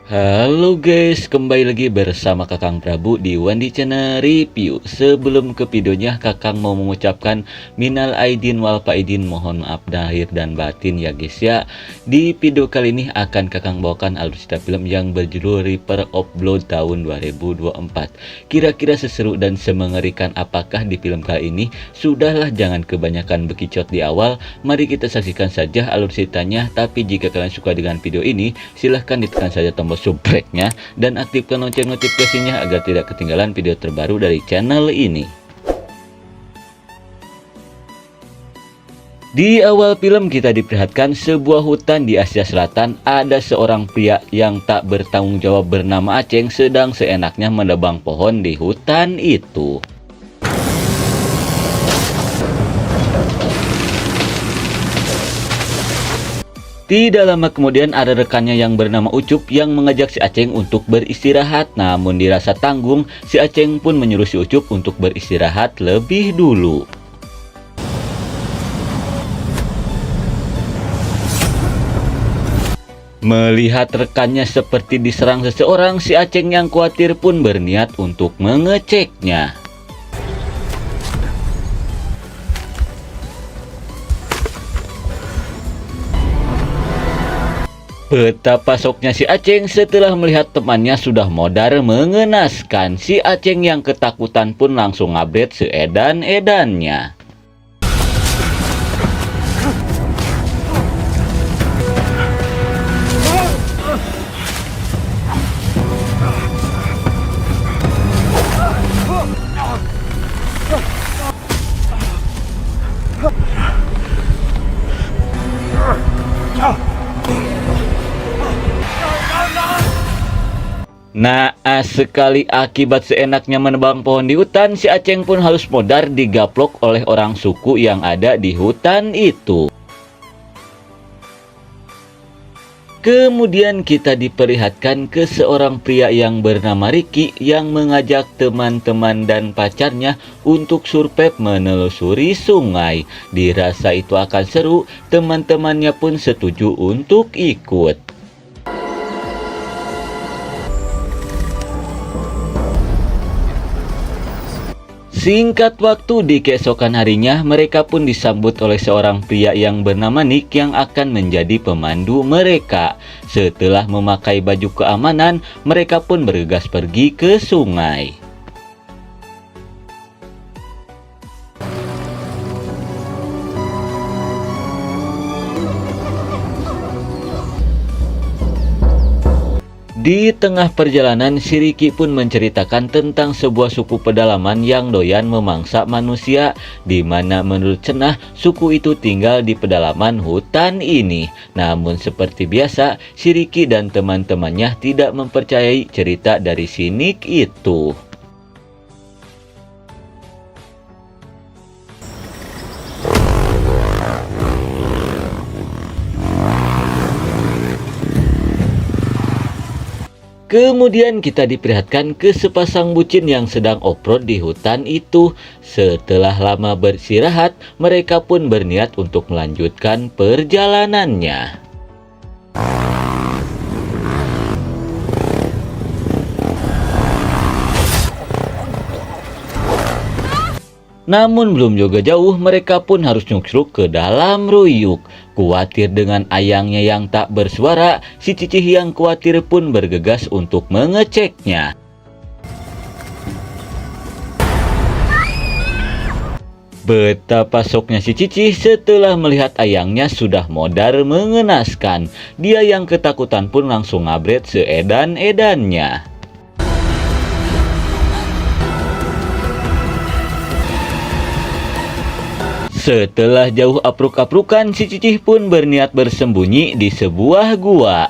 Halo guys, kembali lagi bersama Kakang Prabu di Wandi Channel Review. Sebelum ke videonya, Kakang mau mengucapkan minal aidin wal faidin, mohon maaf lahir dan batin ya guys ya. Di video kali ini akan Kakang bawakan alur cerita film yang berjudul Reaper of Blood tahun 2024. Kira-kira seseru dan semengerikan apakah di film kali ini? Sudahlah, jangan kebanyakan bekicot di awal. Mari kita saksikan saja alur ceritanya. Tapi jika kalian suka dengan video ini, silahkan ditekan saja tombol subscribe-nya dan aktifkan lonceng notifikasinya agar tidak ketinggalan video terbaru dari channel ini. Di awal film kita diperlihatkan sebuah hutan di Asia Selatan. Ada seorang pria yang tak bertanggung jawab bernama Aceng sedang seenaknya menebang pohon di hutan itu. Tidak lama kemudian ada rekannya yang bernama Ucup yang mengajak si Aceng untuk beristirahat. Namun dirasa tanggung, si Aceng pun menyuruh si Ucup untuk beristirahat lebih dulu. Melihat rekannya seperti diserang seseorang, si Aceng yang khawatir pun berniat untuk mengeceknya. Betapa soknya si Aceng setelah melihat temannya sudah modar mengenaskan. Si Aceng yang ketakutan pun langsung ngabret seedan-edannya. Naas sekali akibat seenaknya menebang pohon di hutan, si Aceng pun harus modar digaplok oleh orang suku yang ada di hutan itu. Kemudian kita diperlihatkan ke seorang pria yang bernama Ricky yang mengajak teman-teman dan pacarnya untuk survei menelusuri sungai. Dirasa itu akan seru, teman-temannya pun setuju untuk ikut. Singkat waktu di keesokan harinya, mereka pun disambut oleh seorang pria yang bernama Nick yang akan menjadi pemandu mereka. Setelah memakai baju keamanan, mereka pun bergegas pergi ke sungai. Di tengah perjalanan, si Ricky pun menceritakan tentang sebuah suku pedalaman yang doyan memangsa manusia, di mana menurut Cenah, suku itu tinggal di pedalaman hutan ini. Namun seperti biasa, si Ricky dan teman-temannya tidak mempercayai cerita dari si Nick itu. Kemudian kita diperlihatkan ke sepasang bucin yang sedang off-road di hutan itu. Setelah lama beristirahat, mereka pun berniat untuk melanjutkan perjalanannya. Namun belum juga jauh, mereka pun harus nyuksruk ke dalam ruyuk. Khawatir dengan ayangnya yang tak bersuara, si Cicih yang khawatir pun bergegas untuk mengeceknya. Betapa soknya si Cicih setelah melihat ayangnya sudah modar mengenaskan. Dia yang ketakutan pun langsung ngabret seedan-edannya. Setelah jauh apruk-aprukan, si Cicih pun berniat bersembunyi di sebuah gua.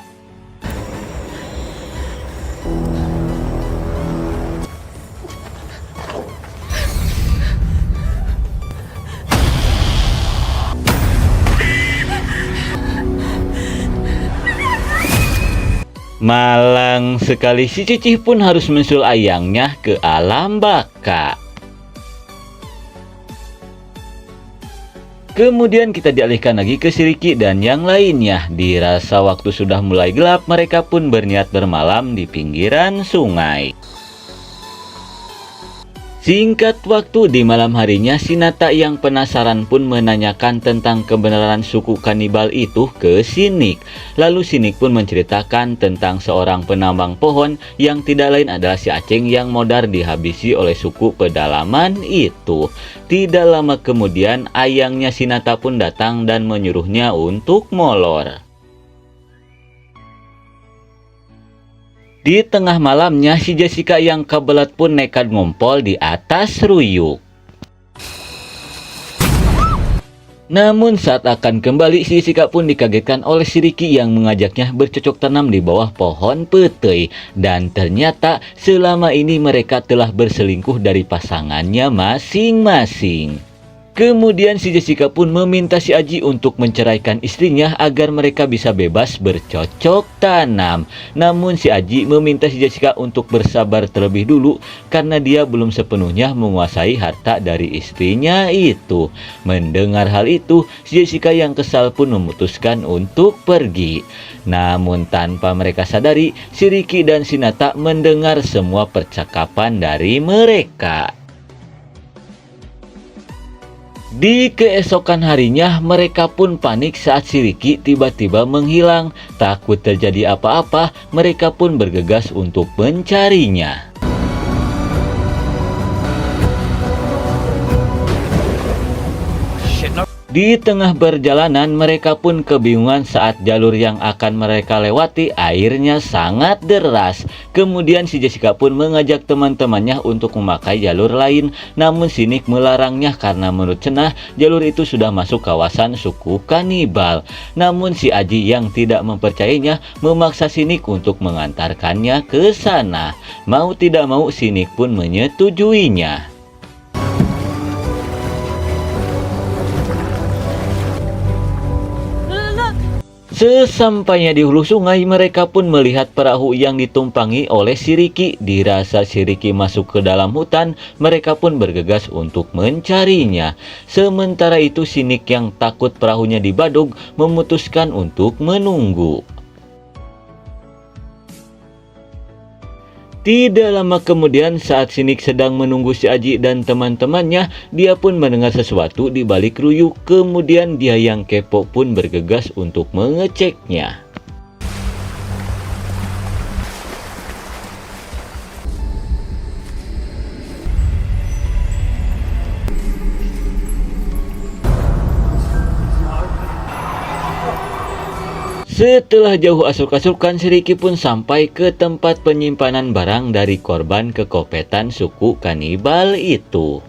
Malang sekali, si Cicih pun harus mensul ayangnya ke alam baka. Kemudian kita dialihkan lagi ke si Riki dan yang lainnya. Dirasa waktu sudah mulai gelap, mereka pun berniat bermalam di pinggiran sungai. Singkat waktu di malam harinya, si Nata yang penasaran pun menanyakan tentang kebenaran suku kanibal itu ke si Nick. Lalu si Nick pun menceritakan tentang seorang penambang pohon yang tidak lain adalah si Aceng yang modar dihabisi oleh suku pedalaman itu. Tidak lama kemudian ayangnya si Nata pun datang dan menyuruhnya untuk molor. Di tengah malamnya, si Jessica yang kebelet pun nekat ngumpul di atas ruyuk. Namun saat akan kembali, si Jessica pun dikagetkan oleh si Riki yang mengajaknya bercocok tanam di bawah pohon petai. Dan ternyata selama ini mereka telah berselingkuh dari pasangannya masing-masing. Kemudian si Jessica pun meminta si Aji untuk menceraikan istrinya agar mereka bisa bebas bercocok tanam. Namun si Aji meminta si Jessica untuk bersabar terlebih dulu karena dia belum sepenuhnya menguasai harta dari istrinya itu. Mendengar hal itu, si Jessica yang kesal pun memutuskan untuk pergi. Namun tanpa mereka sadari, si Riki dan si Nata mendengar semua percakapan dari mereka. Di keesokan harinya, mereka pun panik saat si Riki tiba-tiba menghilang. Takut terjadi apa-apa, mereka pun bergegas untuk mencarinya. Di tengah perjalanan, mereka pun kebingungan saat jalur yang akan mereka lewati airnya sangat deras. Kemudian si Jessica pun mengajak teman-temannya untuk memakai jalur lain. Namun si Nick melarangnya karena menurut cenah jalur itu sudah masuk kawasan suku kanibal. Namun si Aji yang tidak mempercayainya memaksa si Nick untuk mengantarkannya ke sana. Mau tidak mau si Nick pun menyetujuinya. Sesampainya di hulu sungai, mereka pun melihat perahu yang ditumpangi oleh si Riki. Dirasa si Riki masuk ke dalam hutan, mereka pun bergegas untuk mencarinya. Sementara itu si Nick yang takut perahunya dibadug memutuskan untuk menunggu. Tidak lama kemudian saat si Nick sedang menunggu si Aji dan teman-temannya, dia pun mendengar sesuatu di balik ruyuk. Kemudian dia yang kepo pun bergegas untuk mengeceknya. Setelah jauh asuk-asukan, si Riki pun sampai ke tempat penyimpanan barang dari korban kekopetan suku kanibal itu.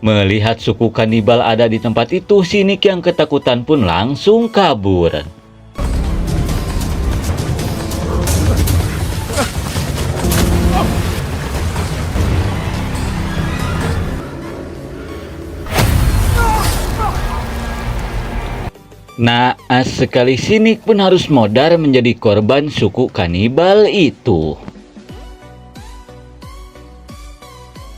Melihat suku kanibal ada di tempat itu, si Nick yang ketakutan pun langsung kabur. Naas sekali, si Nick pun harus modar menjadi korban suku kanibal itu.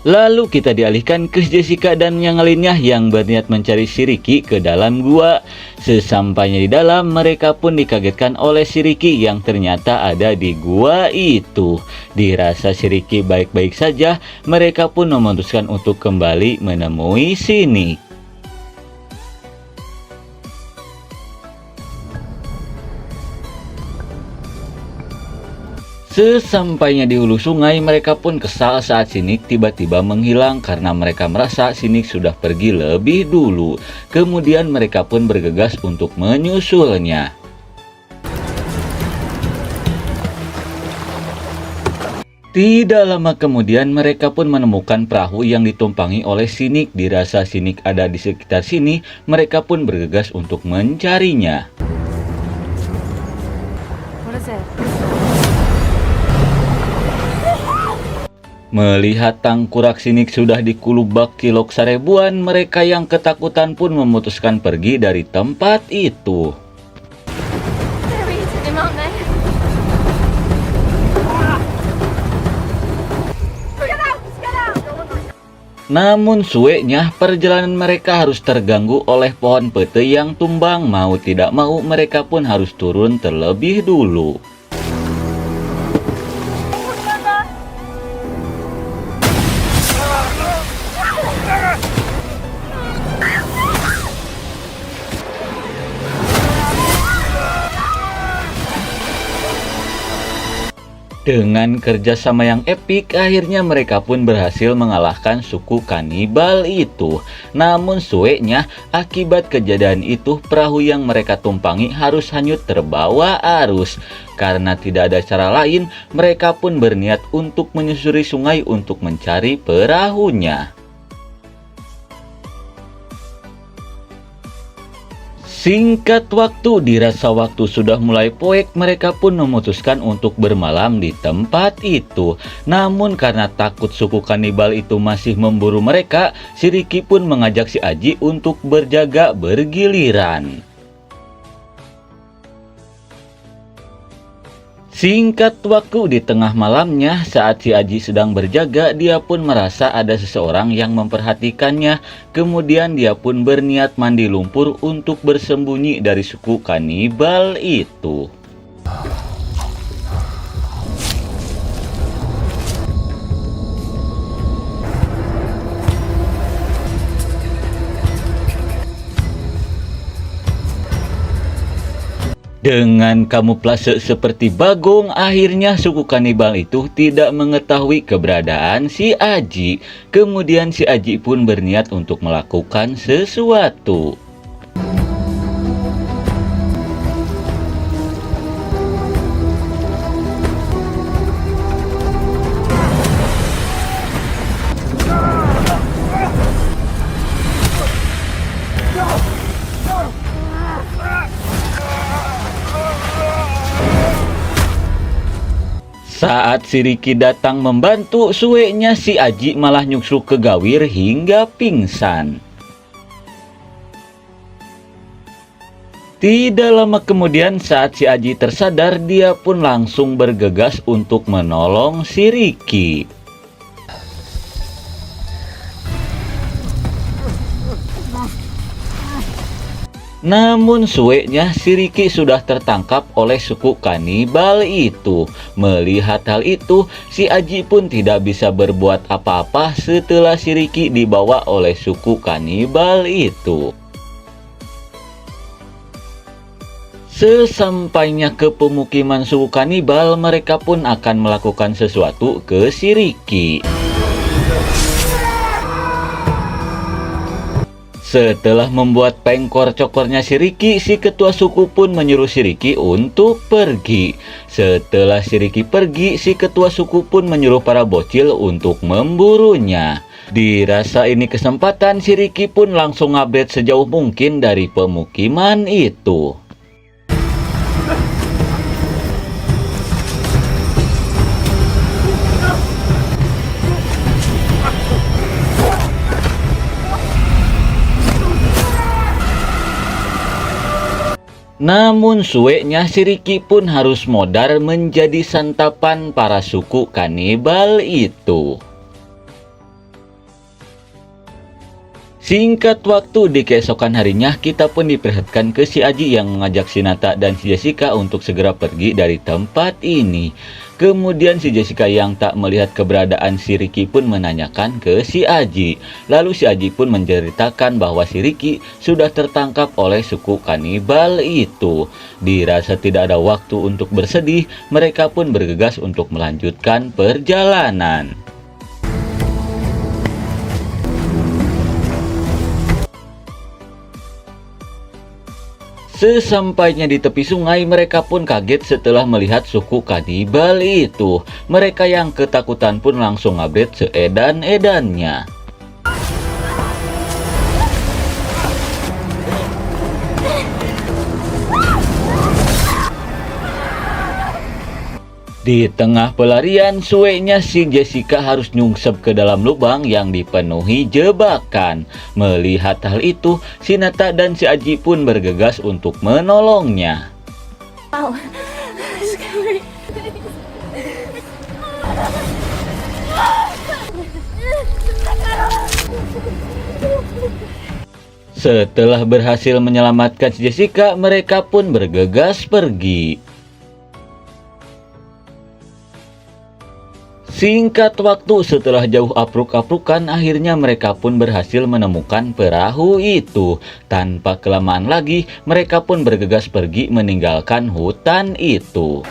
Lalu kita dialihkan ke Jessica dan yang lainnya yang berniat mencari si Riki ke dalam gua. Sesampainya di dalam, mereka pun dikagetkan oleh si Riki yang ternyata ada di gua itu. Dirasa si Riki baik-baik saja, mereka pun memutuskan untuk kembali menemui si Nick. Sesampainya di hulu sungai, mereka pun kesal saat si Nick tiba-tiba menghilang karena mereka merasa si Nick sudah pergi lebih dulu. Kemudian mereka pun bergegas untuk menyusulnya. Tidak lama kemudian mereka pun menemukan perahu yang ditumpangi oleh si Nick. Dirasa si Nick ada di sekitar sini, mereka pun bergegas untuk mencarinya. Melihat tangkurak si Nick sudah dikulubak kilok seribuan, mereka yang ketakutan pun memutuskan pergi dari tempat itu. Namun suenya perjalanan mereka harus terganggu oleh pohon pete yang tumbang. Mau tidak mau mereka pun harus turun terlebih dulu. Dengan kerjasama yang epik, akhirnya mereka pun berhasil mengalahkan suku kanibal itu. Namun suenya, akibat kejadian itu, perahu yang mereka tumpangi harus hanyut terbawa arus. Karena tidak ada cara lain, mereka pun berniat untuk menyusuri sungai untuk mencari perahunya. Singkat waktu, dirasa waktu sudah mulai poek, mereka pun memutuskan untuk bermalam di tempat itu. Namun karena takut suku kanibal itu masih memburu mereka, si Ricky pun mengajak si Aji untuk berjaga bergiliran. Singkat waktu, di tengah malamnya saat si Aji sedang berjaga, dia pun merasa ada seseorang yang memperhatikannya. Kemudian dia pun berniat mandi lumpur untuk bersembunyi dari suku kanibal itu. Dengan kamuflase seperti Bagong, akhirnya suku kanibal itu tidak mengetahui keberadaan si Aji. Kemudian si Aji pun berniat untuk melakukan sesuatu. Saat si Ricky datang membantu, suenya si Aji malah nyuksuk ke Gawir hingga pingsan. Tidak lama kemudian saat si Aji tersadar, dia pun langsung bergegas untuk menolong si Ricky. Namun suenya si Ricky sudah tertangkap oleh suku kanibal itu. Melihat hal itu, si Aji pun tidak bisa berbuat apa-apa setelah si Ricky dibawa oleh suku kanibal itu. Sesampainya ke pemukiman suku kanibal, mereka pun akan melakukan sesuatu ke si Ricky. Setelah membuat pengkor cokornya si Ricky, si ketua suku pun menyuruh si Ricky untuk pergi. Setelah si Ricky pergi, si ketua suku pun menyuruh para bocil untuk memburunya. Dirasa ini kesempatan, si Ricky pun langsung update sejauh mungkin dari pemukiman itu. Namun suenya si Ricky pun harus modar menjadi santapan para suku kanibal itu. Singkat waktu, di keesokan harinya kita pun diperlihatkan ke si Aji yang mengajak si Nata dan si Jessica untuk segera pergi dari tempat ini. Kemudian si Jessica yang tak melihat keberadaan si Ricky pun menanyakan ke si Aji. Lalu si Aji pun menceritakan bahwa si Ricky sudah tertangkap oleh suku kanibal itu. Dirasa tidak ada waktu untuk bersedih, mereka pun bergegas untuk melanjutkan perjalanan. Sesampainya di tepi sungai, mereka pun kaget setelah melihat suku kanibal itu. Mereka yang ketakutan pun langsung update seedan-edannya. Di tengah pelarian, suenya si Jessica harus nyungsep ke dalam lubang yang dipenuhi jebakan. Melihat hal itu, si Nata dan si Aji pun bergegas untuk menolongnya. Wow. Setelah berhasil menyelamatkan si Jessica, mereka pun bergegas pergi. Singkat waktu setelah jauh apruk-aprukan, akhirnya mereka pun berhasil menemukan perahu itu. Tanpa kelamaan lagi, mereka pun bergegas pergi meninggalkan hutan itu.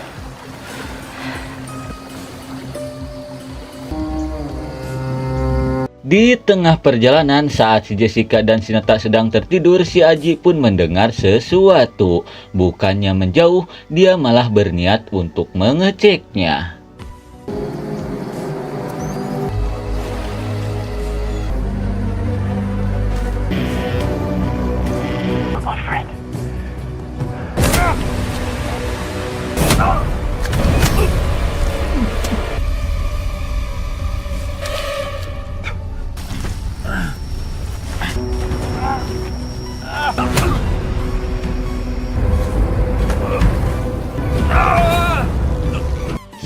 Di tengah perjalanan, saat si Jessica dan si Nata sedang tertidur, si Aji pun mendengar sesuatu. Bukannya menjauh, dia malah berniat untuk mengeceknya.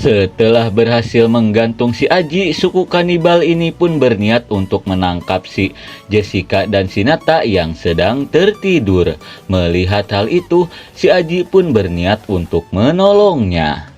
Setelah berhasil menggantung si Aji, suku kanibal ini pun berniat untuk menangkap si Jessica dan si Nata yang sedang tertidur. Melihat hal itu, si Aji pun berniat untuk menolongnya.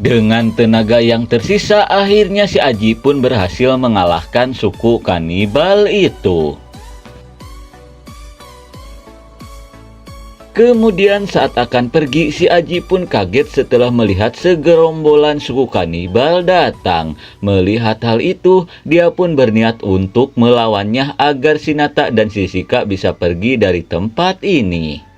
Dengan tenaga yang tersisa, akhirnya si Aji pun berhasil mengalahkan suku kanibal itu. Kemudian saat akan pergi, si Aji pun kaget setelah melihat segerombolan suku kanibal datang. Melihat hal itu, dia pun berniat untuk melawannya agar si Nata dan si Jessica bisa pergi dari tempat ini.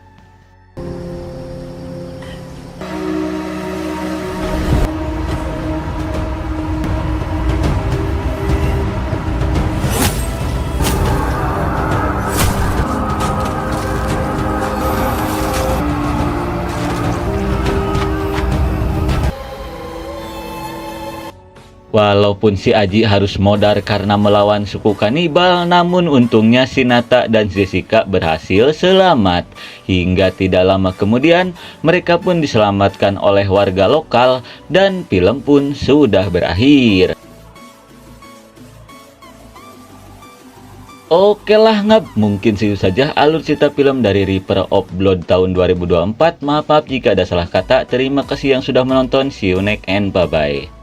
Walaupun si Aji harus modar karena melawan suku kanibal, namun untungnya si Nata dan Jessica berhasil selamat. Hingga tidak lama kemudian, mereka pun diselamatkan oleh warga lokal dan film pun sudah berakhir. Oke lah ngab, mungkin segitu saja alur cerita film dari Reaper of Blood tahun 2024. Maaf jika ada salah kata. Terima kasih yang sudah menonton. See you next and bye-bye.